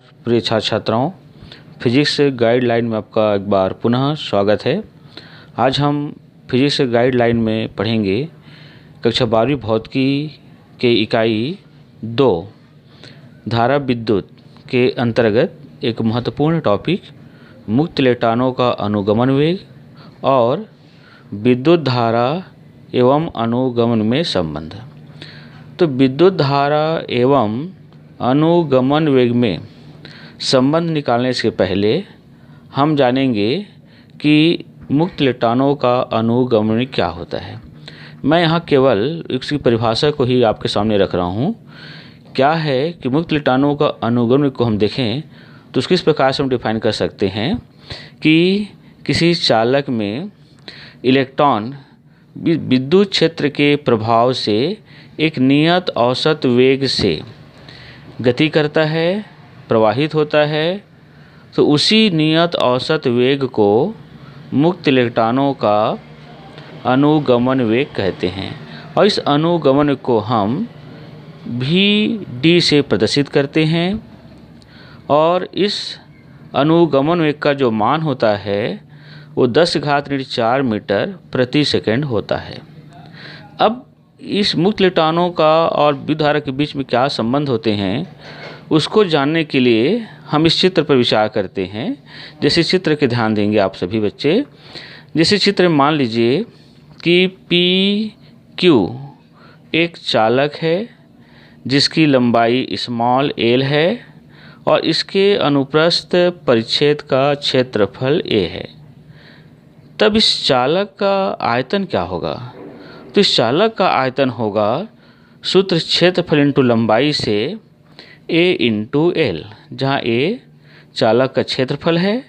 प्रिय छात्र छात्राओं, फिजिक्स गाइडलाइन में आपका एक बार पुनः स्वागत है। आज हम फिजिक्स गाइडलाइन में पढ़ेंगे कक्षा 12वीं भौतिकी के इकाई 2 धारा विद्युत के अंतर्गत एक महत्वपूर्ण टॉपिक मुक्त इलेक्ट्रॉनों का अनुगमन वेग और विद्युत धारा एवं अनुगमन में संबंध। तो विद्युत धारा एवं अनुगमन वेग में संबंध निकालने से पहले हम जानेंगे कि मुक्त इलेक्ट्रॉनों का अनुगमन क्या होता है। मैं यहाँ केवल इसकी परिभाषा को ही आपके सामने रख रहा हूँ। क्या है कि मुक्त इलेक्ट्रॉनों का अनुगमन को हम देखें तो उसको इस प्रकार से हम डिफाइन कर सकते हैं कि किसी चालक में इलेक्ट्रॉन विद्युत क्षेत्र के प्रभाव से एक नियत औसत वेग से गति करता है, प्रवाहित होता है। तो उसी नियत औसत वेग को मुक्त इलेक्ट्रॉनों का अनुगमन वेग कहते हैं और इस अनुगमन को हम v/d से प्रदर्शित करते हैं और इस अनुगमन वेग का जो मान होता है वो 10⁻⁴ मीटर प्रति सेकंड होता है। अब इस मुक्त इलेक्ट्रॉनों का और विद्युत धारा के बीच में क्या संबंध होते हैं उसको जानने के लिए हम इस चित्र पर विचार करते हैं। जैसे चित्र के ध्यान देंगे आप सभी बच्चे। जैसे चित्र में मान लीजिए कि PQ एक चालक है जिसकी लंबाई स्मॉल l है और इसके अनुप्रस्थ परिच्छेद का क्षेत्रफल a है। तब इस चालक का आयतन क्या होगा? तो इस चालक का आयतन होगा सूत्र क्षेत्रफल इंटू लंबाई से a इंटू l, जहाँ a चालक का क्षेत्रफल है,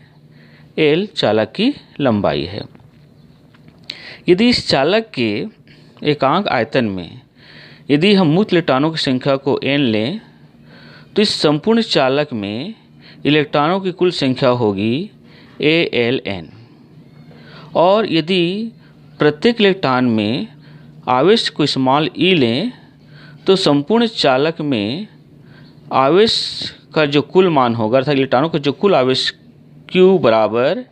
l चालक की लंबाई है। यदि इस चालक के एकांक आयतन में यदि हम मुक्त इलेक्ट्रॉनों की संख्या को n लें तो इस संपूर्ण चालक में इलेक्ट्रॉनों की कुल संख्या होगी ALN। और यदि प्रत्येक इलेक्ट्रॉन में आवेश को स्मॉल e लें तो संपूर्ण चालक में आवेश का जो कुल मान होगा अर्थात इलेक्ट्रॉनों का जो कुल आवेश Q बराबर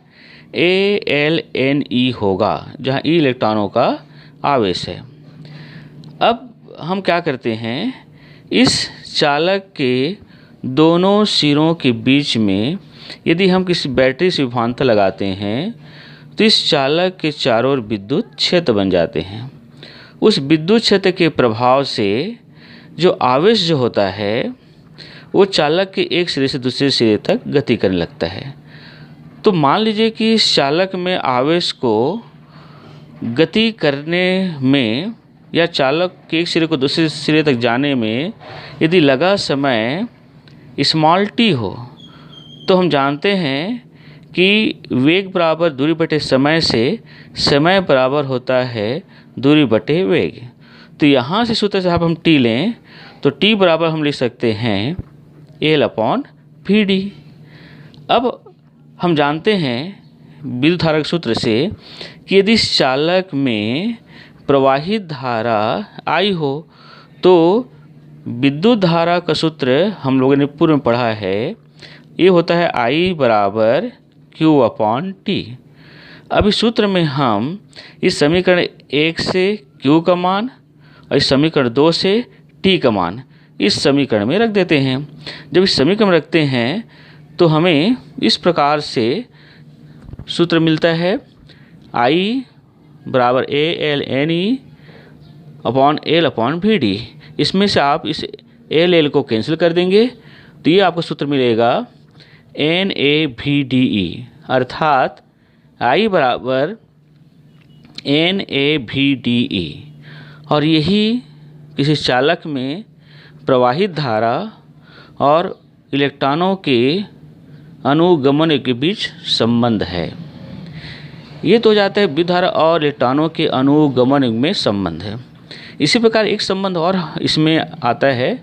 ALNE होगा, जहाँ E इलेक्ट्रॉनों का आवेश है। अब हम क्या करते हैं, इस चालक के दोनों सिरों के बीच में यदि हम किसी बैटरी से विभवांतर लगाते हैं तो इस चालक के चारों ओर विद्युत क्षेत्र बन जाते हैं। उस विद्युत क्षेत्र के प्रभाव से जो आवेश जो होता है वो चालक के एक सिरे से दूसरे सिरे तक गति करने लगता है। तो मान लीजिए कि इस चालक में आवेश को गति करने में या चालक के एक सिरे को दूसरे सिरे तक जाने में यदि लगा समय स्मॉल t हो तो हम जानते हैं कि वेग बराबर दूरी बटे समय से समय बराबर होता है दूरी बटे वेग। तो यहाँ से सूत्र से हम t लें तो t बराबर हम लिख सकते हैं L/Vd। अब हम जानते हैं विद्युत धारा के सूत्र से कि यदि इस चालक में प्रवाहित धारा I हो तो विद्युत धारा का सूत्र हम लोगों ने पूर्व में पढ़ा है, ये होता है I बराबर Q/T। अब इस सूत्र में हम इस समीकरण 1 से Q का मान और इस समीकरण 2 से T का मान इस समीकरण में रख देते हैं। जब इस समीकरण में रखते हैं तो हमें इस प्रकार से सूत्र मिलता है I बराबर ALNE/L/Vd। इसमें से आप इस L को कैंसिल कर देंगे तो ये आपको सूत्र मिलेगा NAVDE, अर्थात I बराबर NAVDE। और यही किसी चालक में प्रवाहित धारा और इलेक्ट्रॉनों के अनुगमन के बीच संबंध है। ये तो हो जाता है विद्युत धारा और इलेक्ट्रॉनों के अनुगमन में संबंध है। इसी प्रकार एक संबंध और इसमें आता है,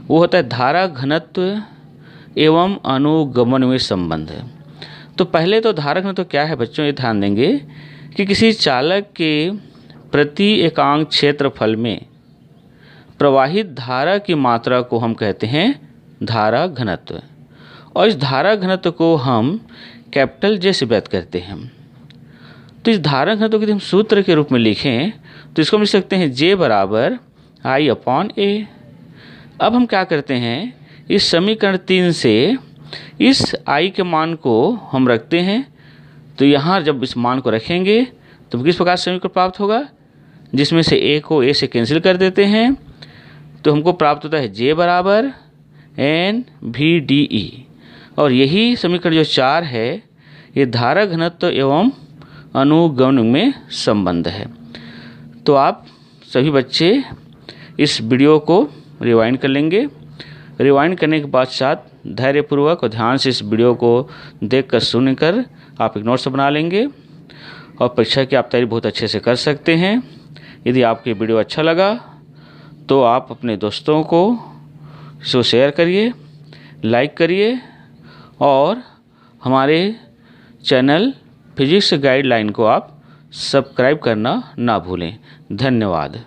वो होता है धारा घनत्व एवं अनुगमन में संबंध है। तो पहले तो धारा घनत्व क्या है बच्चों, ये ध्यान देंगे कि किसी चालक के प्रति एकांक क्षेत्रफल में प्रवाहित धारा की मात्रा को हम कहते हैं धारा घनत्व। और इस धारा घनत्व को हम कैपिटल जे से व्यक्त करते हैं। तो इस धारा घनत्व को यदि हम सूत्र के रूप में लिखें तो इसको हम लिख सकते हैं J बराबर I/A। अब हम क्या करते हैं, इस समीकरण 3 से इस I के मान को हम रखते हैं। तो यहाँ जब इस मान को रखेंगे तो किस प्रकार समीकरण प्राप्त होगा, जिसमें से A को A से कैंसिल कर देते हैं तो हमको प्राप्त होता है J बराबर NVDE। और यही समीकरण जो 4 है ये धारा घनत्व एवं अनुगमन में संबंध है। तो आप सभी बच्चे इस वीडियो को रिवाइंड कर लेंगे। रिवाइंड करने के बाद साथ धैर्यपूर्वक और ध्यान से इस वीडियो को देखकर सुनकर आप एक नोट्स बना लेंगे और परीक्षा की आप तैयारी बहुत अच्छे से कर सकते हैं। यदि आपको वीडियो अच्छा लगा तो आप अपने दोस्तों को इसको शेयर करिए, लाइक करिए और हमारे चैनल फिजिक्स गाइडलाइन को आप सब्सक्राइब करना ना भूलें। धन्यवाद।